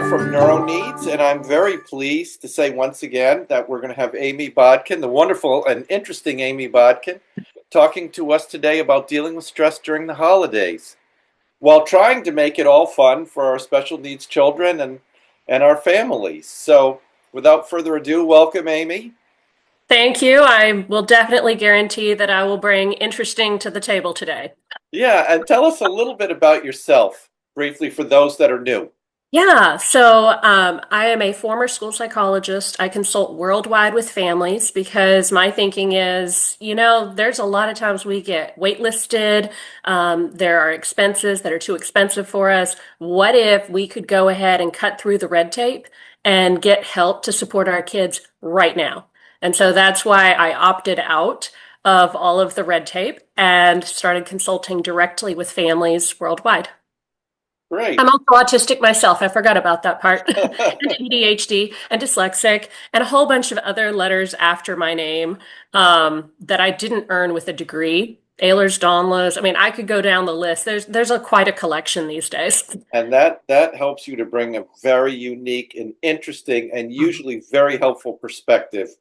from NeuroNeeds, and I'm very pleased to say once again that we're going to have Amy Bodkin, the wonderful and interesting Amy Bodkin, talking to us today about dealing with stress during the holidays while trying to make it all fun for our special needs children and our families. So, without further ado, welcome, Amy. Thank you. I will definitely guarantee that I will bring interesting to the table today. Yeah, and tell us a little bit about yourself, briefly, for those that are new. I am a former school psychologist. I consult worldwide with families because my thinking is, there's a lot of times we get waitlisted. There are expenses that are too expensive for us. What if we could go ahead and cut through the red tape and get help to support our kids right now? And so that's why I opted out of all of the red tape and started consulting directly with families worldwide. I'm Great. also autistic myself. I forgot about that part. And ADHD and dyslexic and a whole bunch of other letters after my name that I didn't earn with a degree. Ehlers Danlos. I mean, I could go down the list. There's quite a collection these days. And that helps you to bring a very unique and interesting and usually very helpful perspective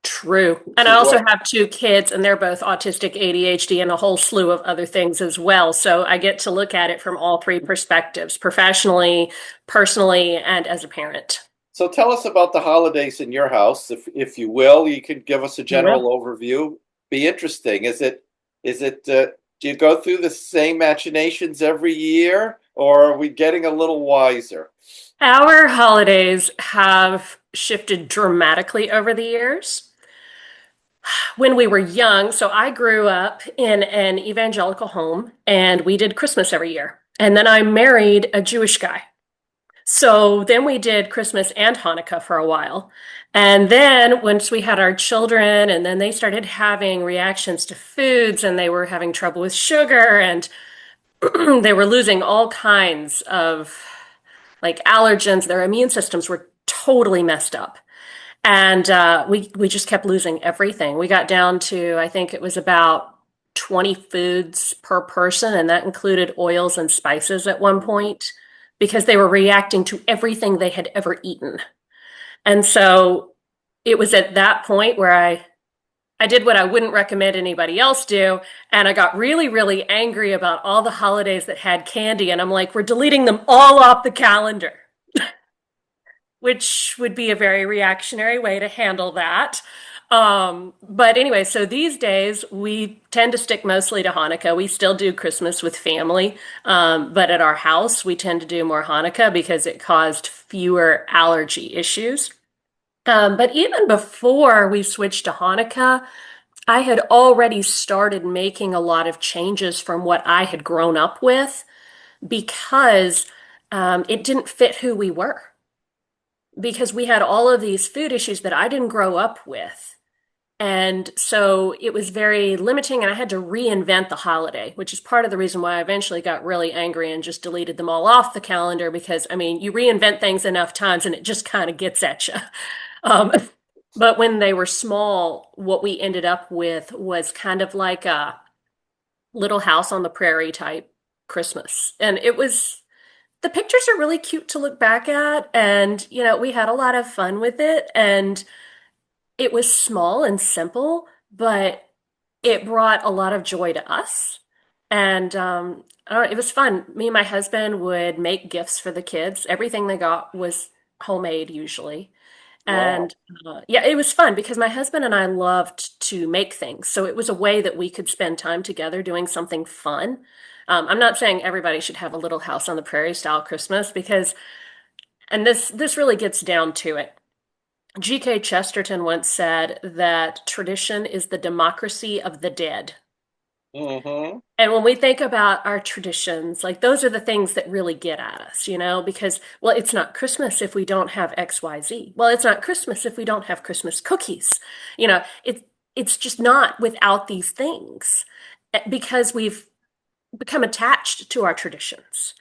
True. And to I also what. have two kids, and they're both autistic, ADHD, and a whole slew of other things as well. So I get to look at it from all three perspectives, professionally, personally, and as a parent. So tell us about the holidays in your house, if you will. You could give us a I will. general overview. Be interesting. Is it do you go through the same machinations every year, or are we getting a little wiser? Our holidays have shifted dramatically over the years. When we were young, so I grew up in an evangelical home and we did Christmas every year. And then I married a Jewish guy. So then we did Christmas and Hanukkah for a while. And then once we had our children, and then they started having reactions to foods and they were having trouble with sugar and they were losing all kinds of like allergens. Their immune systems were totally messed up. And we just kept losing everything. We got down to, I think it was about 20 foods per person, and that included oils and spices at one point because they were reacting to everything they had ever eaten. And so it was at that point where I did what I wouldn't recommend anybody else do, and I got really, really angry about all the holidays that had candy, and I'm like, we're deleting them all off the calendar, which would be a very reactionary way to handle that. But anyway, so these days we tend to stick mostly to Hanukkah. We still do Christmas with family, but at our house we tend to do more Hanukkah because it caused fewer allergy issues. But even before we switched to Hanukkah, I had already started making a lot of changes from what I had grown up with because it didn't fit who we were because we had all of these food issues that I didn't grow up with. And so it was very limiting, and I had to reinvent the holiday, which is part of the reason why I eventually got really angry and just deleted them all off the calendar because, I mean, you reinvent things enough times and it just kind of gets at you. Um, but when they were small, what we ended up with was kind of like a little house on the prairie type Christmas. And the pictures are really cute to look back at. And, we had a lot of fun with it. And it was small and simple, but it brought a lot of joy to us. And I don't know, it was fun. Me and my husband would make gifts for the kids. Everything they got was homemade usually. Wow. And yeah, it was fun because my husband and I loved to make things. So it was a way that we could spend time together doing something fun. I'm not saying everybody should have a little house on the prairie style Christmas because, and this really gets down to it. G.K. Chesterton once said that tradition is the democracy of the dead. Mm-hmm. And when we think about our traditions, like those are the things that really get at us, because, well, it's not Christmas if we don't have XYZ. Well, it's not Christmas if we don't have Christmas cookies. It's just not without these things because we've become attached to our traditions.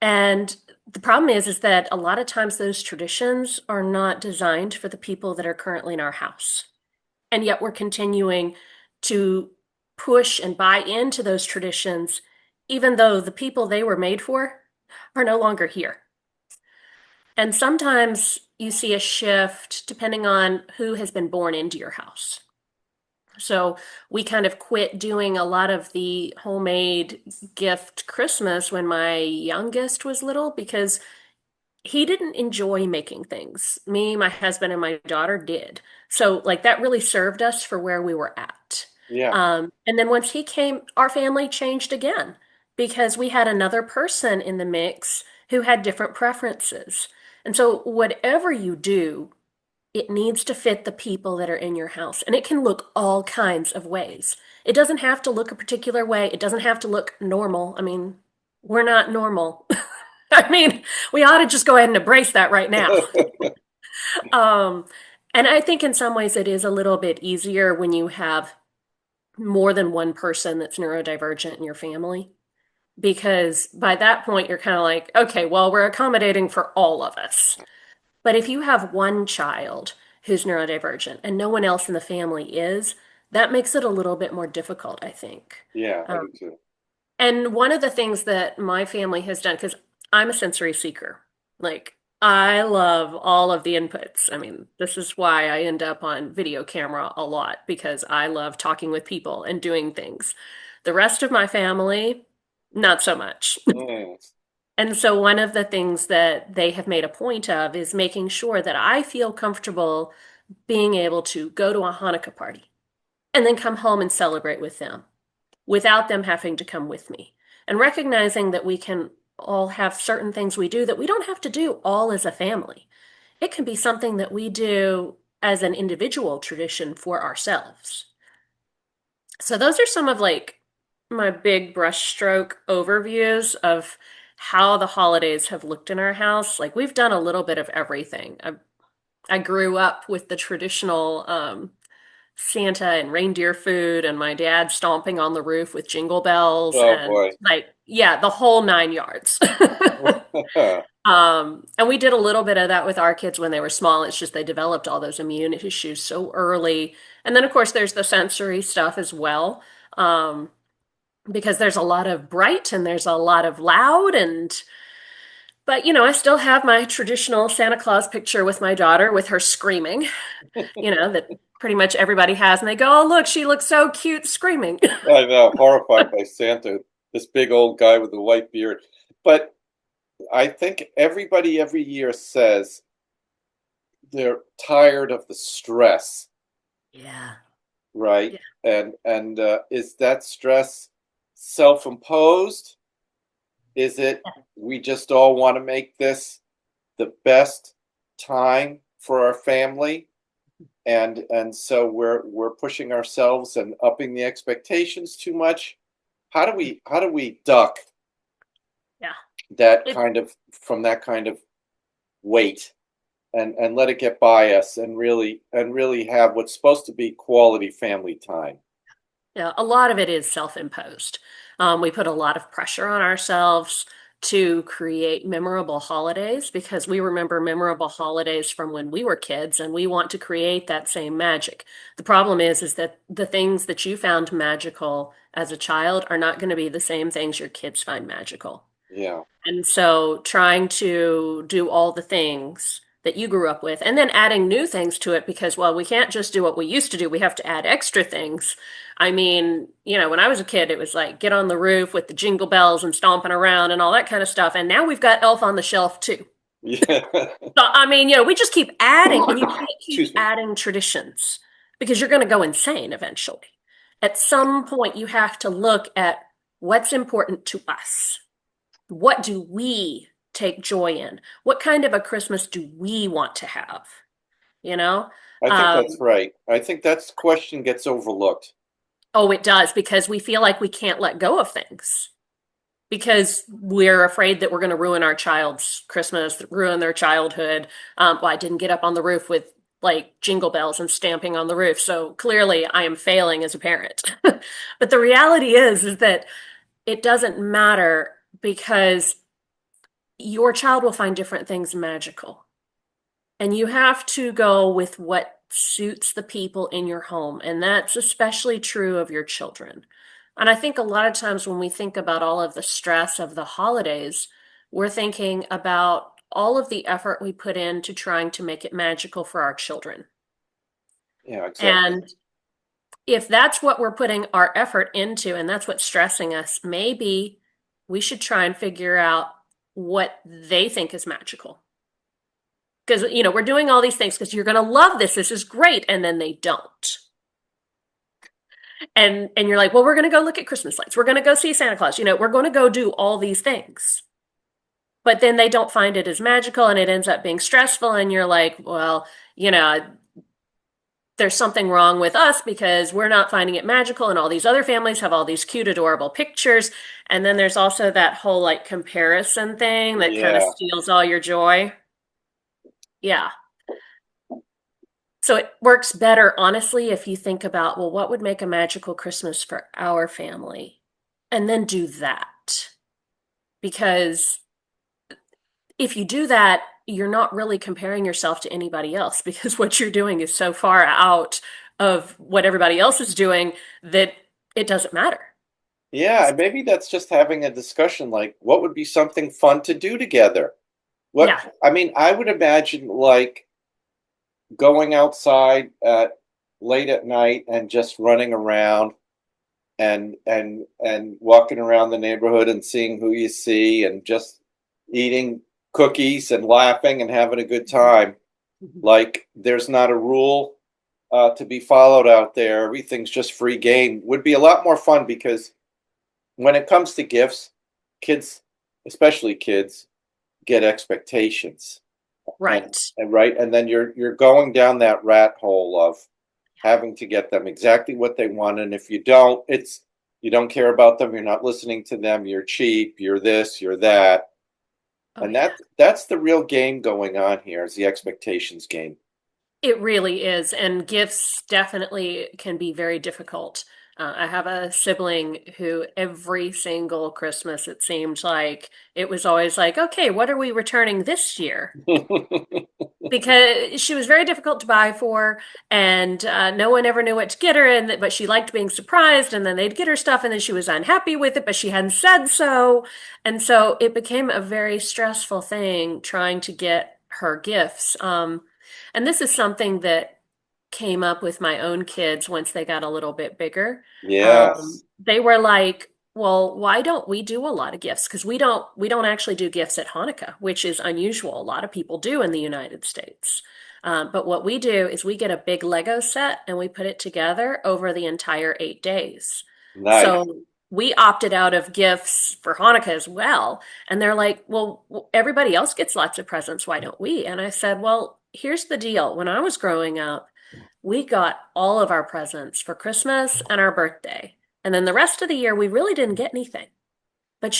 And the problem is that a lot of times those traditions are not designed for the people that are currently in our house. And yet we're continuing to push and buy into those traditions, even though the people they were made for are no longer here. And sometimes you see a shift depending on who has been born into your house. So we kind of quit doing a lot of the homemade gift Christmas when my youngest was little because he didn't enjoy making things. Me, my husband, and my daughter did. So, like, that really served us for where we were at. Yeah. And then once he came, our family changed again because we had another person in the mix who had different preferences. And so, whatever you do, it needs to fit the people that are in your house. And it can look all kinds of ways. It doesn't have to look a particular way, it doesn't have to look normal. I mean, we're not normal. I mean, we ought to just go ahead and embrace that right now. Um, and I think in some ways it is a little bit easier when you have more than one person that's neurodivergent in your family, because by that point you're kind of like, okay, well, we're accommodating for all of us. But if you have one child who's neurodivergent and no one else in the family is, that makes it a little bit more difficult, I think. Yeah, I do Um, too. And one of the things that my family has done, because I'm a sensory seeker, like I love all of the inputs. I mean, this is why I end up on video camera a lot because I love talking with people and doing things. The rest of my family, not so much. Mm. And so one of the things that they have made a point of is making sure that I feel comfortable being able to go to a Hanukkah party and then come home and celebrate with them without them having to come with me. And recognizing that we can all have certain things we do that we don't have to do all as a family. It can be something that we do as an individual tradition for ourselves. So those are some of like my big brushstroke overviews of how the holidays have looked in our house. Like we've done a little bit of everything. I grew up with the traditional Santa and reindeer food and my dad stomping on the roof with jingle bells Oh and boy. like, yeah, the whole 9 yards. And we did a little bit of that with our kids when they were small. It's just they developed all those immune issues so early. And then, of course, there's the sensory stuff as well, um, because there's a lot of bright and there's a lot of loud. But, I still have my traditional Santa Claus picture with my daughter with her screaming, that pretty much everybody has. And they go, oh, look, she looks so cute screaming. I know, horrified by Santa, this big old guy with the white beard. But I think everybody every year says they're tired of the stress, Yeah. right? Yeah. And is that stress self-imposed? Is it we just all want to make this the best time for our family? And so we're pushing ourselves and upping the expectations too much. How do we duck Yeah. that It, kind of from that kind of weight and let it get by us and really have what's supposed to be quality family time? Yeah, a lot of it is self-imposed. We put a lot of pressure on ourselves to create memorable holidays because we remember memorable holidays from when we were kids and we want to create that same magic. The problem is that the things that you found magical as a child are not going to be the same things your kids find magical. Yeah. And so trying to do all the things that you grew up with and then adding new things to it because, well, we can't just do what we used to do. We have to add extra things. I mean, when I was a kid, it was like get on the roof with the jingle bells and stomping around and all that kind of stuff. And now we've got Elf on the Shelf too. Yeah. So, I mean, we just keep adding and you can't keep Excuse me. adding traditions because you're going to go insane eventually. At some point, you have to look at what's important to us. What do we take joy in? What kind of a Christmas do we want to have? You know? I think that's Um, right. I think that question gets overlooked. oh, it does because we feel like we can't let go of things because we're afraid that we're going to ruin our child's Christmas, ruin their childhood. Well, I didn't get up on the roof with like jingle bells and stamping on the roof. So clearly I am failing as a parent. But the reality is that it doesn't matter because your child will find different things magical. And you have to go with what suits the people in your home. And that's especially true of your children. And I think a lot of times when we think about all of the stress of the holidays, we're thinking about all of the effort we put into trying to make it magical for our children. Yeah, exactly. And if that's what we're putting our effort into and that's what's stressing us, maybe we should try and figure out what they think is magical. Because, we're doing all these things because you're going to love this. This is great. And then they don't. And you're like, well, we're going to go look at Christmas lights. We're going to go see Santa Claus. We're going to go do all these things. But then they don't find it as magical and it ends up being stressful. And you're like, well, you know, there's something wrong with us because we're not finding it magical and all these other families have all these cute adorable pictures. And then there's also that whole like comparison thing that kind of Yeah. steals all your joy. Yeah. So it works better, honestly, if you think about, well, what would make a magical Christmas for our family? And then do that. Because if you do that, you're not really comparing yourself to anybody else because what you're doing is so far out of what everybody else is doing that it doesn't matter. Yeah, and maybe that's just having a discussion like what would be something fun to do together? Yeah. I mean, I would imagine like going outside at late at night and just running around and walking around the neighborhood and seeing who you see and just eating cookies and laughing and having a good time. Like there's not a rule to be followed out there. Everything's just free game. Would be a lot more fun because when it comes to gifts, kids, especially kids, get expectations, and Right. and right, and then you're going down that rat hole of having to get them exactly what they want, and if you don't, it's you don't care about them. You're not listening to them. You're cheap. You're this. You're that, Oh, and yeah. that's the real game going on here. Is the expectations game. It really is. And gifts definitely can be very difficult. I have a sibling who every single Christmas, it seemed like it was always like, okay, what are we returning this year? Because she was very difficult to buy for, and no one ever knew what to get her. But she liked being surprised, and then they'd get her stuff, and then she was unhappy with it, but she hadn't said so. And so it became a very stressful thing trying to get her gifts. And this is something that came up with my own kids once they got a little bit bigger. Yes, They were like, well, why don't we do a lot of gifts? Because we don't actually do gifts at Hanukkah, which is unusual. A lot of people do in the United States. But what we do is we get a big Lego set and we put it together over the entire 8 days. nice. So we opted out of gifts for Hanukkah as well. And they're like, well, everybody else gets lots of presents. Why don't we? And I said, well, here's the deal. When I was growing up, we got all of our presents for Christmas and our birthday. And then the rest of the year, we really didn't get anything. But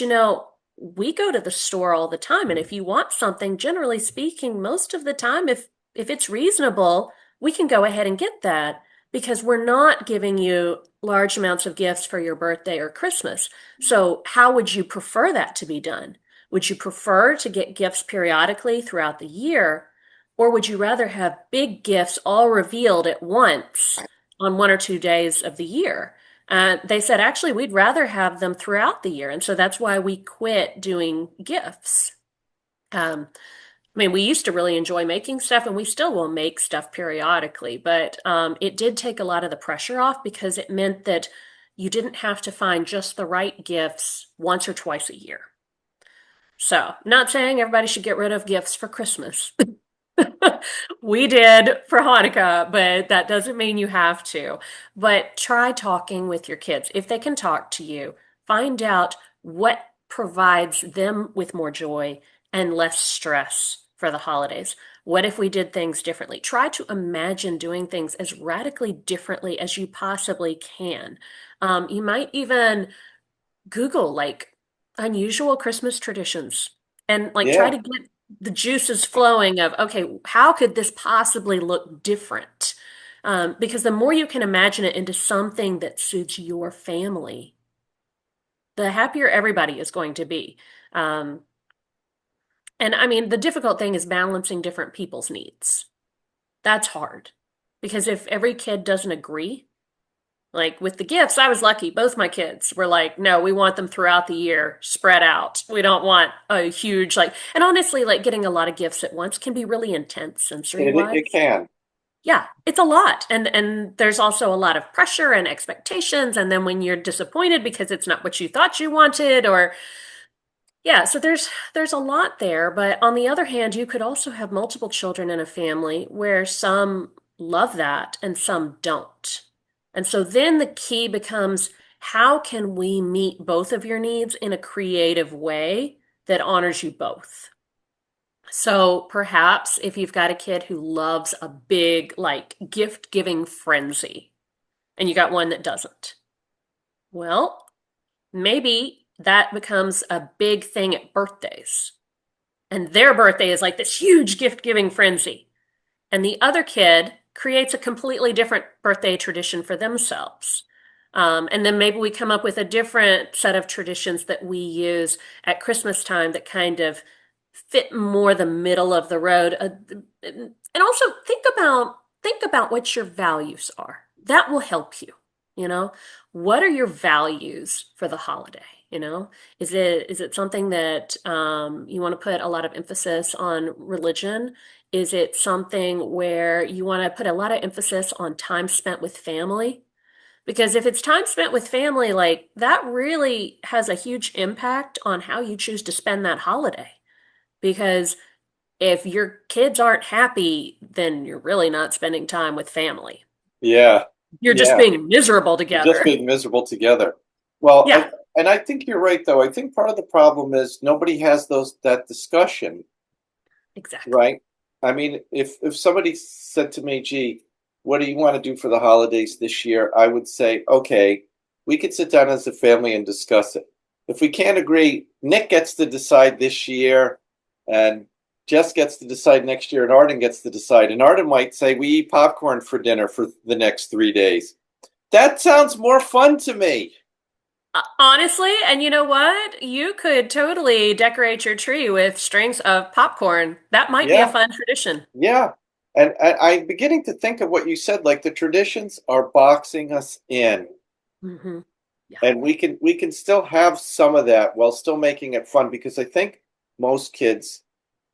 we go to the store all the time. And if you want something, generally speaking, most of the time, if it's reasonable, we can go ahead and get that because we're not giving you large amounts of gifts for your birthday or Christmas. So, how would you prefer that to be done? Would you prefer to get gifts periodically throughout the year? Or would you rather have big gifts all revealed at once on 1 or 2 days of the year? They said, actually, we'd rather have them throughout the year. And so that's why we quit doing gifts. I mean, we used to really enjoy making stuff, and we still will make stuff periodically, but it did take a lot of the pressure off because it meant that you didn't have to find just the right gifts once or twice a year. So, not saying everybody should get rid of gifts for Christmas. We did for Hanukkah, but that doesn't mean you have to. But try talking with your kids. If they can talk to you, find out what provides them with more joy and less stress for the holidays. What if we did things differently? Try to imagine doing things as radically differently as you possibly can. You might even Google like unusual Christmas traditions and like try Yeah, to get the juices flowing of, okay, how could this possibly look different? Because the more you can imagine it into something that suits your family, the happier everybody is going to be. Um, and I mean, the difficult thing is balancing different people's needs. That's hard because if every kid doesn't agree, Like with the gifts, I was lucky. Both my kids were like, no, we want them throughout the year, spread out. We don't want a huge, like, and honestly, like getting a lot of gifts at once can be really intense sensory It wise. can. Yeah, it's a lot. And there's also a lot of pressure and expectations. And then when you're disappointed because it's not what you thought you wanted, or yeah, so there's a lot there, but on the other hand, you could also have multiple children in a family where some love that and some don't. And so then the key becomes how can we meet both of your needs in a creative way that honors you both? So perhaps if you've got a kid who loves a big like gift giving frenzy and you got one that doesn't, well, maybe that becomes a big thing at birthdays. And their birthday is like this huge gift giving frenzy. And the other kid creates a completely different birthday tradition for themselves. And then maybe we come up with a different set of traditions that we use at Christmas time that kind of fit more the middle of the road. And also think about what your values are. That will help you, you know? What are your values for the holiday? You know, is it something that you want to put a lot of emphasis on religion? Is it something where you want to put a lot of emphasis on time spent with family? Because if it's time spent with family, like that really has a huge impact on how you choose to spend that holiday. Because if your kids aren't happy, then you're really not spending time with family. Yeah. You're just Yeah. being miserable You're just together. being miserable together. Well, Yeah, and I think you're right, though. I think part of the problem is nobody has that discussion, exactly. right? I mean, if somebody said to me, "Gee, what do you want to do for the holidays this year?" I would say, "Okay, we could sit down as a family and discuss it. If we can't agree, Nick gets to decide this year, and Jess gets to decide next year, and Arden gets to decide. And Arden might say, we eat popcorn for dinner for the next 3 days. That sounds more fun to me." Honestly, and you know what? You could totally decorate your tree with strings of popcorn. That might be a Yeah, fun tradition. yeah. And I'm beginning to think of what you said, like the traditions are boxing us in. Hmm. Yeah. And we can still have some of that while still making it fun because I think most kids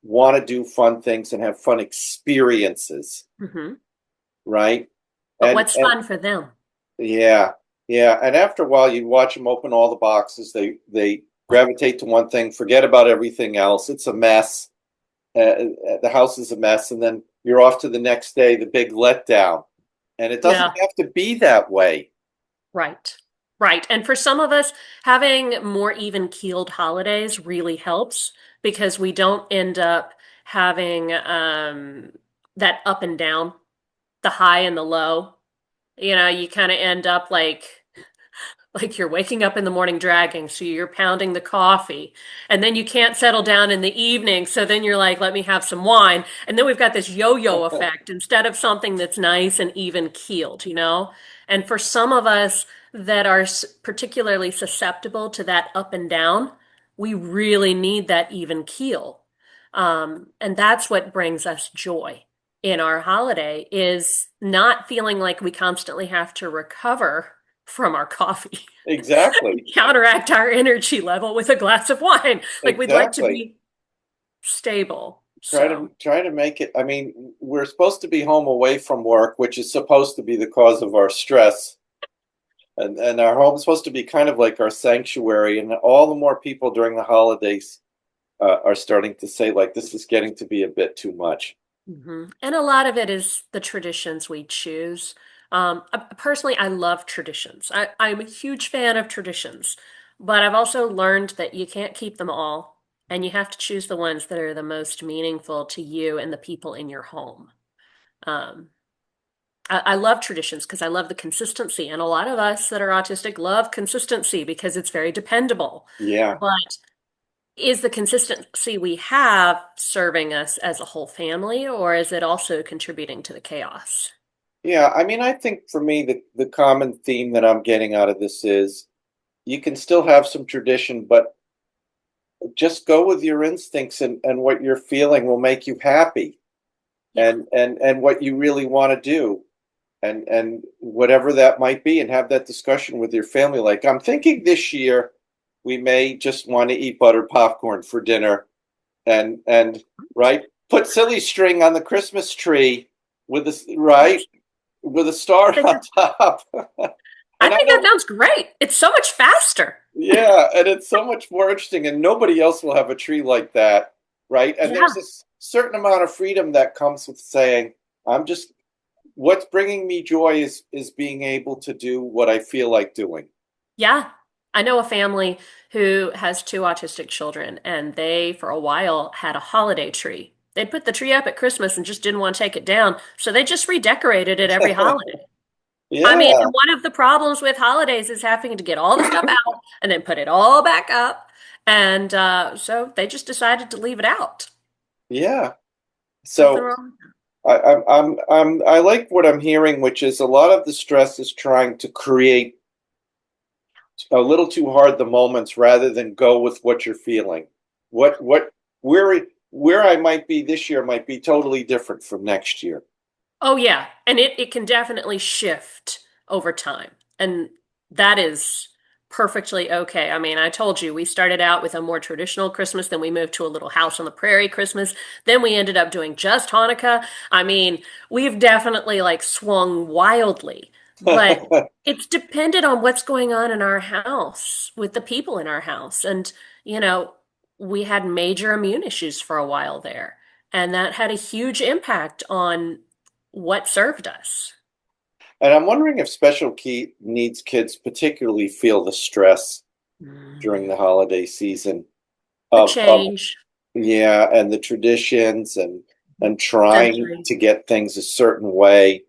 want to do fun things and have fun experiences, Hmm. right? But And what's and fun for them? yeah, yeah. And after a while, you watch them open all the boxes. They gravitate to one thing, forget about everything else. It's a mess. The house is a mess, and then you're off to the next day, the big letdown. And it doesn't Yeah. have to be that way. Right. Right. And for some of us, having more even keeled holidays really helps because we don't end up having that up and down, the high and the low. You know, you kind of end up like you're waking up in the morning dragging, so you're pounding the coffee, and then you can't settle down in the evening, so then you're like, let me have some wine. And then we've got this yo-yo effect instead of something that's nice and even keeled, you know? And for some of us that are particularly susceptible to that up and down, we really need that even keel. And that's what brings us joy in our holiday is not feeling like we constantly have to recover from our coffee. Exactly. Counteract our energy level with a glass of wine. Like we'd like to Exactly. be stable. Try So, to try to make it. I mean, we're supposed to be home away from work, which is supposed to be the cause of our stress. And our home is supposed to be kind of like our sanctuary. And all the more people during the holidays are starting to say, like, this is getting to be a bit too much. and a lot of it is the traditions we choose. Personally, I love traditions. I'm a huge fan of traditions, but I've also learned that you can't keep them all, and you have to choose the ones that are the most meaningful to you and the people in your home. Um, I love traditions because I love the consistency, and a lot of us that are autistic love consistency because it's very dependable. Yeah. But is the consistency we have serving us as a whole family, or is it also contributing to the chaos? Yeah. I mean, I think for me, the common theme that I'm getting out of this is you can still have some tradition, but just go with your instincts and what you're feeling will make you happy Yeah. and what you really want to do. and whatever that might be, and have that discussion with your family. Like, I'm thinking this year we may just want to eat buttered popcorn for dinner, and right, put silly string on the Christmas tree with a right with a star on top. I And I think that know, sounds great. It's so much faster. yeah, and it's so much more interesting, and nobody else will have a tree like that, right? And there's Yeah. this certain amount of freedom that comes with saying, I'm just what's bringing me joy is being able to do what I feel like doing. Yeah. I know a family who has two autistic children, and they, for a while, had a holiday tree. They'd put the tree up at Christmas and just didn't want to take it down, so they just redecorated it every holiday. I mean, Yeah, and one of the problems with holidays is having to get all the stuff out and then put it all back up. And so they just decided to leave it out. yeah. Nothing So wrong. I like what I'm hearing, which is a lot of the stress is trying to create a little too hard the moments rather than go with what you're feeling. What where I might be this year might be totally different from next year. Oh yeah, and it can definitely shift over time. And that is perfectly okay. I mean, I told you we started out with a more traditional Christmas, then we moved to a little house on the prairie Christmas, then we ended up doing just Hanukkah. I mean, we've definitely like swung wildly, but it's dependent on what's going on in our house with the people in our house. And, you know, we had major immune issues for a while there. And that had a huge impact on what served us. And I'm wondering if special key needs kids particularly feel the stress during Mm. the holiday season The of change, yeah, and the traditions and trying sensory. to get things a certain way,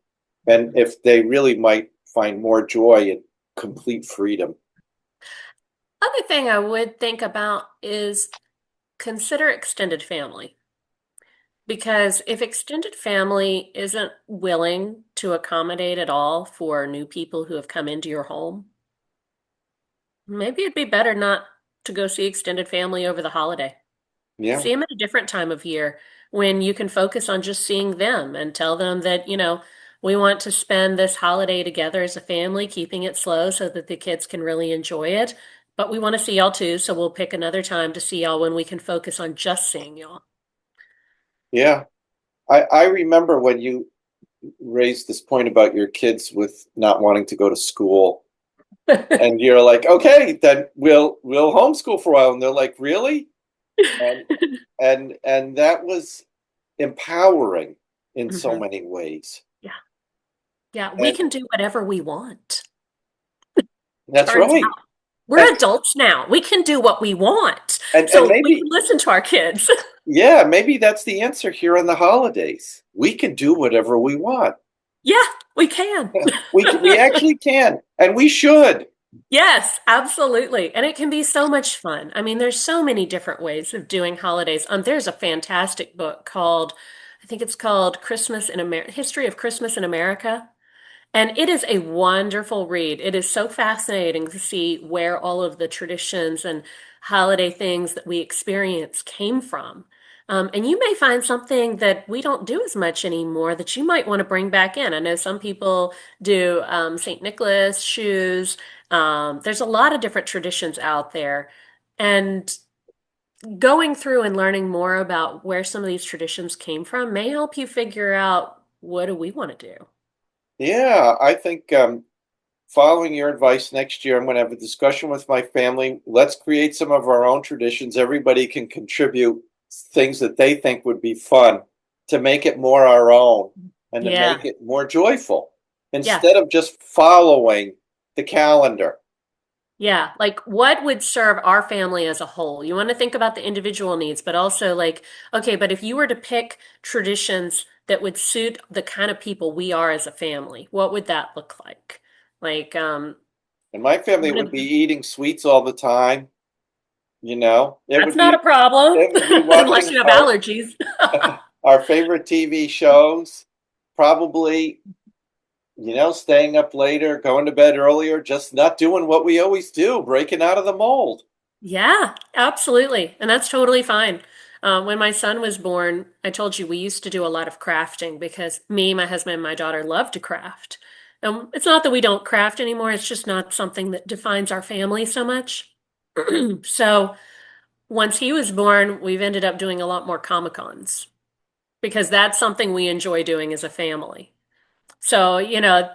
and Mhm. if they really might find more joy in complete freedom. Other thing I would think about is consider extended family. Because if extended family isn't willing to accommodate at all for new people who have come into your home, maybe it'd be better not to go see extended family over the holiday. Yeah, See them at a different time of year when you can focus on just seeing them and tell them that, we want to spend this holiday together as a family, keeping it slow so that the kids can really enjoy it. But we want to see y'all too, so we'll pick another time to see y'all when we can focus on just seeing y'all. yeah. I remember when you raised this point about your kids with not wanting to go to school, and you're like, okay, then we'll homeschool for a while, and they're like, really? And and that was empowering in so Hmm. many ways. Yeah. Yeah. We And can do whatever we want. that's Turns right. out we're And adults now. We can do what we want. and So we maybe can listen to our kids. yeah, maybe that's the answer here in the holidays. We can do whatever we want. Yeah, we can. We actually can, and we should. Yes, absolutely. And it can be so much fun. I mean, there's so many different ways of doing holidays. There's a fantastic book called, I think it's called Christmas in America, History of Christmas in America. And it is a wonderful read. It is so fascinating to see where all of the traditions and holiday things that we experience came from. And you may find something that we don't do as much anymore that you might want to bring back in. I know some people do St. Nicholas shoes. There's a lot of different traditions out there. And going through and learning more about where some of these traditions came from may help you figure out what do we want to do. Yeah, I think following your advice next year, I'm going to have a discussion with my family. Let's create some of our own traditions. Everybody can contribute things that they think would be fun to make it more our own and to Yeah. make it more joyful Yeah. instead of just following the calendar. Yeah, like what would serve our family as a whole? You want to think about the individual needs, but also like, okay, but if you were to pick traditions that would suit the kind of people we are as a family, what would that look like? Like, And my family one would of be the, eating sweets all the time, you know. that's not a problem It would be unless watching you have allergies. our favorite TV shows, probably, staying up later, going to bed earlier, just not doing what we always do, breaking out of the mold. Yeah, absolutely. And that's totally fine. When my son was born, I told you we used to do a lot of crafting because me, my husband, and my daughter love to craft. It's not that we don't craft anymore, it's just not something that defines our family so much. So once he was born, we've ended up doing a lot more Comic-Cons because that's something we enjoy doing as a family. So,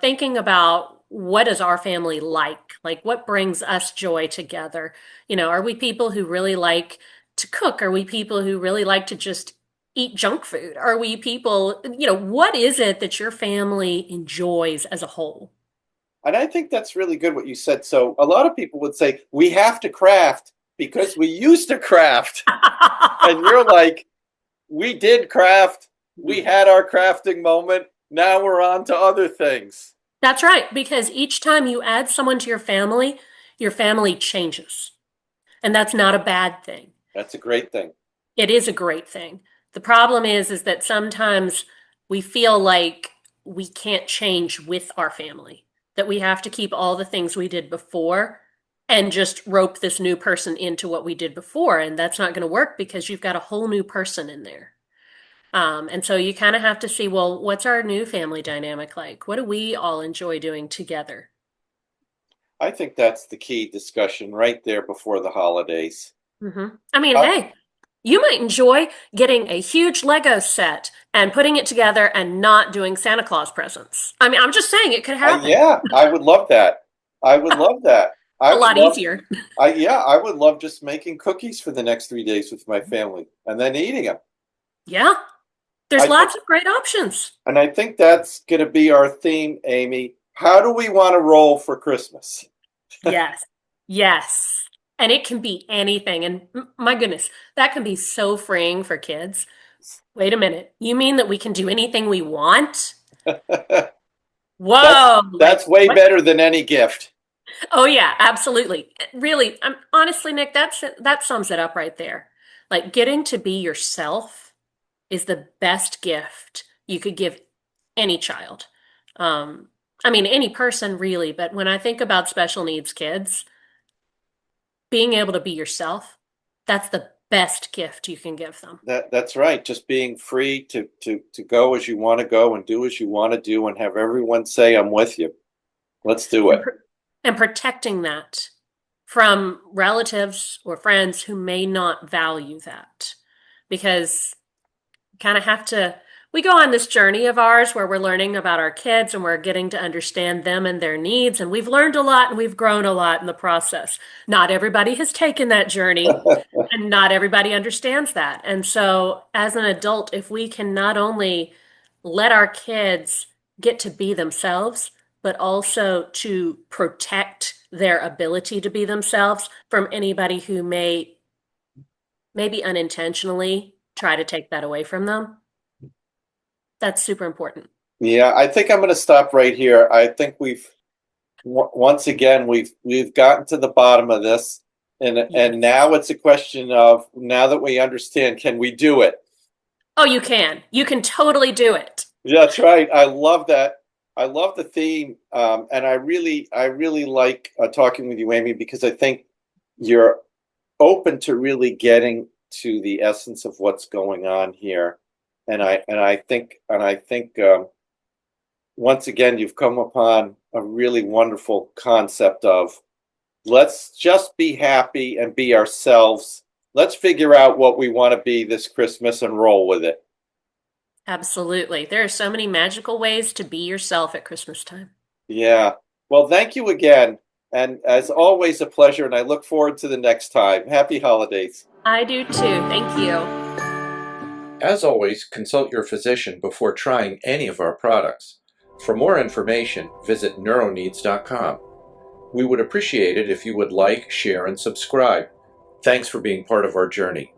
thinking about what is our family like what brings us joy together? Are we people who really like to cook? Are we people who really like to just eat junk food? Are we people, what is it that your family enjoys as a whole? And I think that's really good what you said. So a lot of people would say, we have to craft because we used to craft. And you're like, we did craft. We had our crafting moment. Now we're on to other things. That's right, because each time you add someone to your family changes. And that's not a bad thing. That's a great thing. It is a great thing. The problem is that sometimes we feel like we can't change with our family, that we have to keep all the things we did before and just rope this new person into what we did before. And that's not going to work because you've got a whole new person in there. And so you kind of have to see, well, what's our new family dynamic like? What do we all enjoy doing together? I think that's the key discussion right there before the holidays. I mean, Uh, hey, you might enjoy getting a huge Lego set and putting it together and not doing Santa Claus presents. I mean, I'm just saying it could happen. yeah, I would love that. I would love that. I A would lot love, easier. I would love just making cookies for the next 3 days with my family and then eating them. Yeah, there's I think, lots of great options. and I think that's going to be our theme, Amy. How do we want to roll for Christmas? Yes. Yes. And it can be anything. And my goodness, that can be so freeing for kids. Wait a minute. You mean that we can do anything we want? That's Whoa. Like, that's way what? better than any gift. Oh yeah, absolutely. Really, honestly, Nick, that sums it up right there. Like getting to be yourself is the best gift you could give any child. I mean, any person really, but when I think about special needs kids, being able to be yourself, that's the best gift you can give them. That's right. Just being free to go as you want to go and do as you want to do and have everyone say, I'm with you. Let's do And, it. pr- and protecting that from relatives or friends who may not value that. Because kind of have to we go on this journey of ours where we're learning about our kids and we're getting to understand them and their needs, and we've learned a lot and we've grown a lot in the process. Not everybody has taken that journey and not everybody understands that. And so as an adult, if we can not only let our kids get to be themselves but also to protect their ability to be themselves from anybody who may maybe unintentionally try to take that away from them, that's super important. Yeah, I think I'm going to stop right here. I think once again we've gotten to the bottom of this, and Yes. now it's a question of now that we understand, can we do it? Oh, you can. You can totally do it. Yeah, that's right. I love that. I love the theme, and I really like talking with you, Amy, because I think you're open to really getting to the essence of what's going on here, and I think once again you've come upon a really wonderful concept of let's just be happy and be ourselves. Let's figure out what we want to be this Christmas and roll with it. Absolutely. There are so many magical ways to be yourself at Christmas time. Yeah. Well, thank you again. And as always, a pleasure. And I look forward to the next time. Happy holidays. I do too. Thank you. As always, consult your physician before trying any of our products. For more information, visit NeuroNeeds.com. We would appreciate it if you would like, share, and subscribe. Thanks for being part of our journey.